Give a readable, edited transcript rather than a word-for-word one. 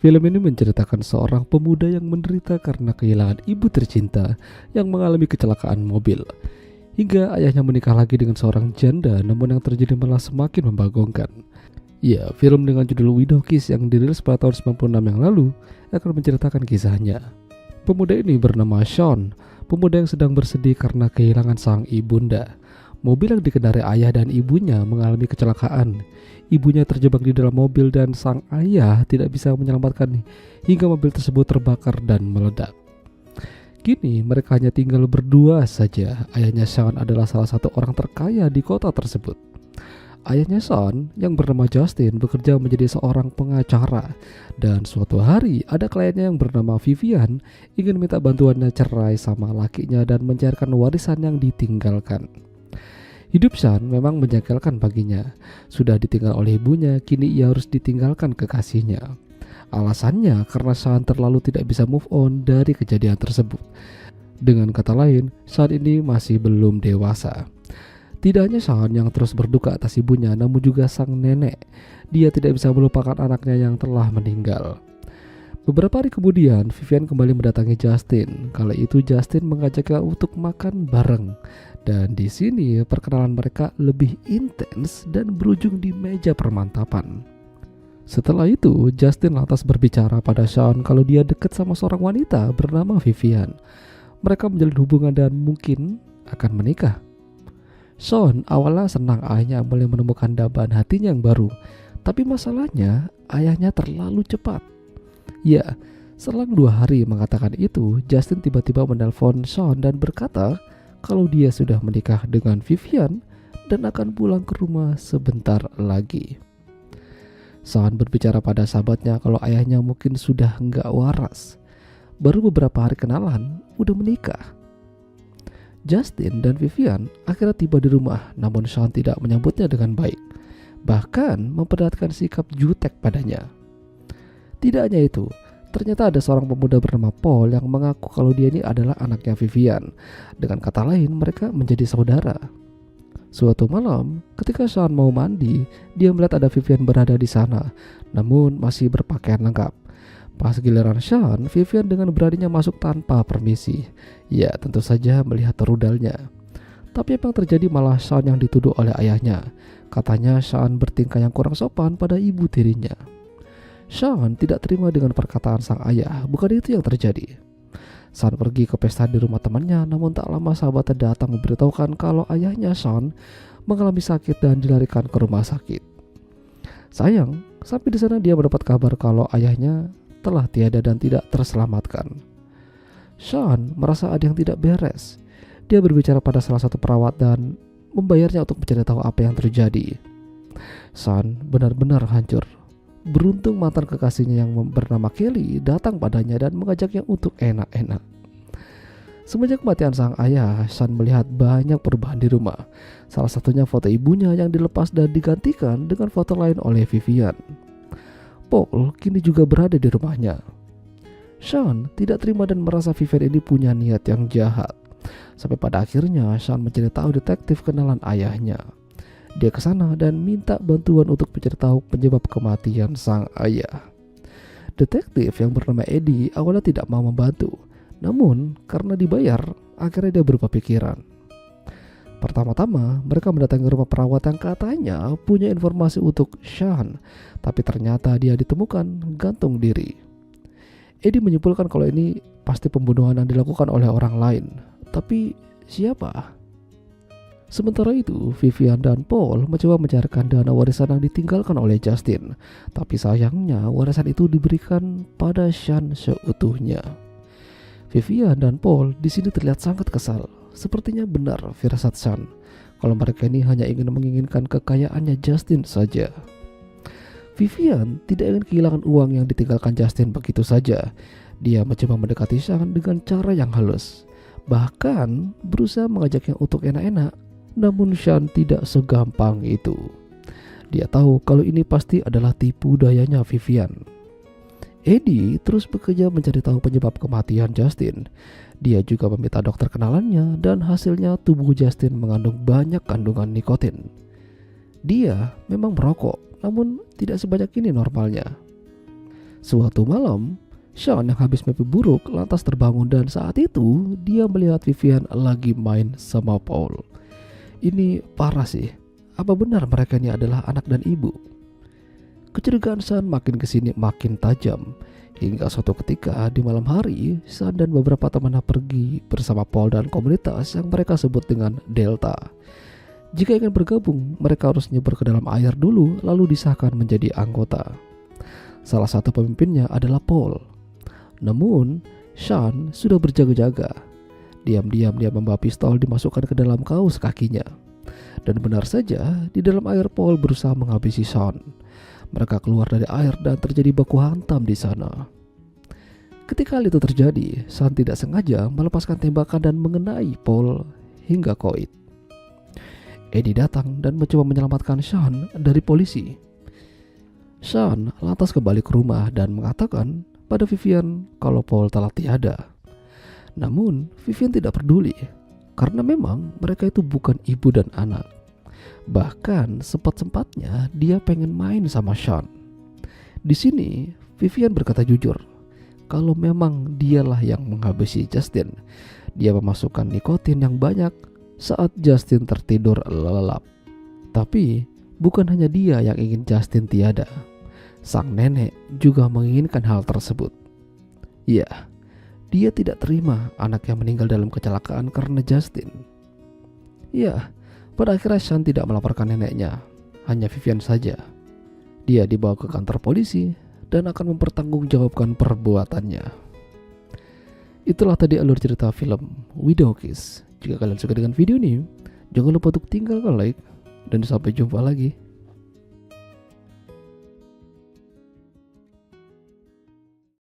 Film ini menceritakan seorang pemuda yang menderita karena kehilangan ibu tercinta yang mengalami kecelakaan mobil. Hingga ayahnya menikah lagi dengan seorang janda, namun yang terjadi malah semakin membagongkan. Ya, film dengan judul Widow Kiss yang dirilis pada tahun 96 yang lalu akan menceritakan kisahnya. Pemuda ini bernama Sean, pemuda yang sedang bersedih karena kehilangan sang ibunda. Mobil yang dikendarai ayah dan ibunya mengalami kecelakaan. Ibunya terjebak di dalam mobil dan sang ayah tidak bisa menyelamatkan hingga mobil tersebut terbakar dan meledak. Kini mereka hanya tinggal berdua saja. Ayahnya Sean adalah salah satu orang terkaya di kota tersebut. Ayahnya Sean yang bernama Justin bekerja menjadi seorang pengacara. Dan suatu hari ada kliennya yang bernama Vivian ingin minta bantuannya cerai sama lakinya dan mencairkan warisan yang ditinggalkan. Hidup Sean memang menjengkelkan baginya. Sudah ditinggal oleh ibunya, kini ia harus ditinggalkan kekasihnya. Alasannya karena Sean terlalu tidak bisa move on dari kejadian tersebut. Dengan kata lain, Sean ini masih belum dewasa. Tidak hanya Sean yang terus berduka atas ibunya, namun juga sang nenek. Dia tidak bisa melupakan anaknya yang telah meninggal. Beberapa hari kemudian, Vivian kembali mendatangi Justin. Kala itu Justin mengajaknya untuk makan bareng. Dan di sini perkenalan mereka lebih intens dan berujung di meja permantapan. Setelah itu, Justin lantas berbicara pada Sean kalau dia dekat sama seorang wanita bernama Vivian. Mereka menjalin hubungan dan mungkin akan menikah. Sean awalnya senang ayahnya mulai menemukan dambaan hatinya yang baru. Tapi masalahnya, ayahnya terlalu cepat. Ya, selang 2 hari mengatakan itu, Justin tiba-tiba menelpon Sean dan berkata kalau dia sudah menikah dengan Vivian dan akan pulang ke rumah sebentar lagi. Sean berbicara pada sahabatnya kalau ayahnya mungkin sudah nggak waras. Baru beberapa hari kenalan, udah menikah. Justin dan Vivian akhirnya tiba di rumah, namun Sean tidak menyambutnya dengan baik. Bahkan memperlihatkan sikap jutek padanya. Tidak hanya itu, ternyata ada seorang pemuda bernama Paul yang mengaku kalau dia ini adalah anaknya Vivian. Dengan kata lain, mereka menjadi saudara. Suatu malam, ketika Sean mau mandi, dia melihat ada Vivian berada di sana, namun masih berpakaian lengkap. Pas giliran Sean, Vivian dengan beraninya masuk tanpa permisi. Ya, tentu saja melihat rudalnya. Tapi apa yang terjadi malah Sean yang dituduh oleh ayahnya. Katanya Sean bertingkah yang kurang sopan pada ibu tirinya. Sean tidak terima dengan perkataan sang ayah, bukan itu yang terjadi. Sean pergi ke pesta di rumah temannya, namun tak lama sahabatnya datang memberitahukan kalau ayahnya Sean mengalami sakit dan dilarikan ke rumah sakit. Sayang, sampai di sana dia mendapat kabar kalau ayahnya telah tiada dan tidak terselamatkan. Sean merasa ada yang tidak beres. Dia berbicara pada salah satu perawat dan membayarnya untuk mencari tahu apa yang terjadi. Sean benar-benar hancur. Beruntung mantan kekasihnya yang bernama Kelly datang padanya dan mengajaknya untuk enak-enak. Semenjak kematian sang ayah, Sean melihat banyak perubahan di rumah. Salah satunya foto ibunya yang dilepas dan digantikan dengan foto lain oleh Vivian. Paul kini juga berada di rumahnya. Sean tidak terima dan merasa Vivian ini punya niat yang jahat. Sampai pada akhirnya Sean mencari tahu detektif kenalan ayahnya. Dia ke sana dan minta bantuan untuk mencari tahu penyebab kematian sang ayah. Detektif yang bernama Eddie awalnya tidak mau membantu, namun karena dibayar, akhirnya dia berubah pikiran. Pertama-tama, mereka mendatangi rumah perawat yang katanya punya informasi untuk Sean, tapi ternyata dia ditemukan gantung diri. Eddie menyimpulkan kalau ini pasti pembunuhan yang dilakukan oleh orang lain, tapi siapa? Sementara itu, Vivian dan Paul mencoba mencarikan dana warisan yang ditinggalkan oleh Justin. Tapi sayangnya warisan itu diberikan pada Sean seutuhnya. Vivian dan Paul di sini terlihat sangat kesal. Sepertinya benar firasat Sean kalau mereka ini hanya menginginkan kekayaannya Justin saja. Vivian tidak ingin kehilangan uang yang ditinggalkan Justin begitu saja. Dia mencoba mendekati Sean dengan cara yang halus. Bahkan berusaha mengajaknya untuk enak-enak. Namun Sean tidak segampang itu. Dia tahu kalau ini pasti adalah tipu dayanya Vivian. Eddie terus bekerja mencari tahu penyebab kematian Justin. Dia juga meminta dokter kenalannya dan hasilnya tubuh Justin mengandung banyak kandungan nikotin. Dia memang merokok, namun tidak sebanyak ini normalnya. Suatu malam, Sean yang habis mimpi buruk lantas terbangun dan saat itu dia melihat Vivian lagi main sama Paul. Ini parah sih. Apa benar mereka ini adalah anak dan ibu? Kecurigaan Sean makin kesini makin tajam. Hingga suatu ketika di malam hari, Sean dan beberapa temannya pergi bersama Paul dan komunitas yang mereka sebut dengan Delta. Jika ingin bergabung, mereka harus nyebar ke dalam air dulu lalu disahkan menjadi anggota. Salah satu pemimpinnya adalah Paul. Namun, Sean sudah berjaga-jaga. Diam-diam dia membawa pistol dimasukkan ke dalam kaos kakinya. Dan benar saja, di dalam air Paul berusaha menghabisi Sean. Mereka keluar dari air dan terjadi baku hantam di sana. Ketika hal itu terjadi, Sean tidak sengaja melepaskan tembakan dan mengenai Paul hingga koit. Eddie datang dan mencoba menyelamatkan Sean dari polisi. Sean lantas kembali ke rumah dan mengatakan pada Vivian kalau Paul telah tiada. Namun Vivian tidak peduli karena memang mereka itu bukan ibu dan anak. Bahkan sempat-sempatnya dia pengen main sama Sean. Di sini Vivian berkata jujur kalau memang dialah yang menghabisi Justin. Dia memasukkan nikotin yang banyak saat Justin tertidur lelap. Tapi bukan hanya dia yang ingin Justin tiada. Sang nenek juga menginginkan hal tersebut. Ya, dia tidak terima anaknya meninggal dalam kecelakaan karena Justin. Ya, pada akhirnya Sean tidak melaporkan neneknya, hanya Vivian saja. Dia dibawa ke kantor polisi dan akan mempertanggungjawabkan perbuatannya. Itulah tadi alur cerita film Widow Kiss. Jika kalian suka dengan video ini, jangan lupa untuk tinggalkan like dan sampai jumpa lagi.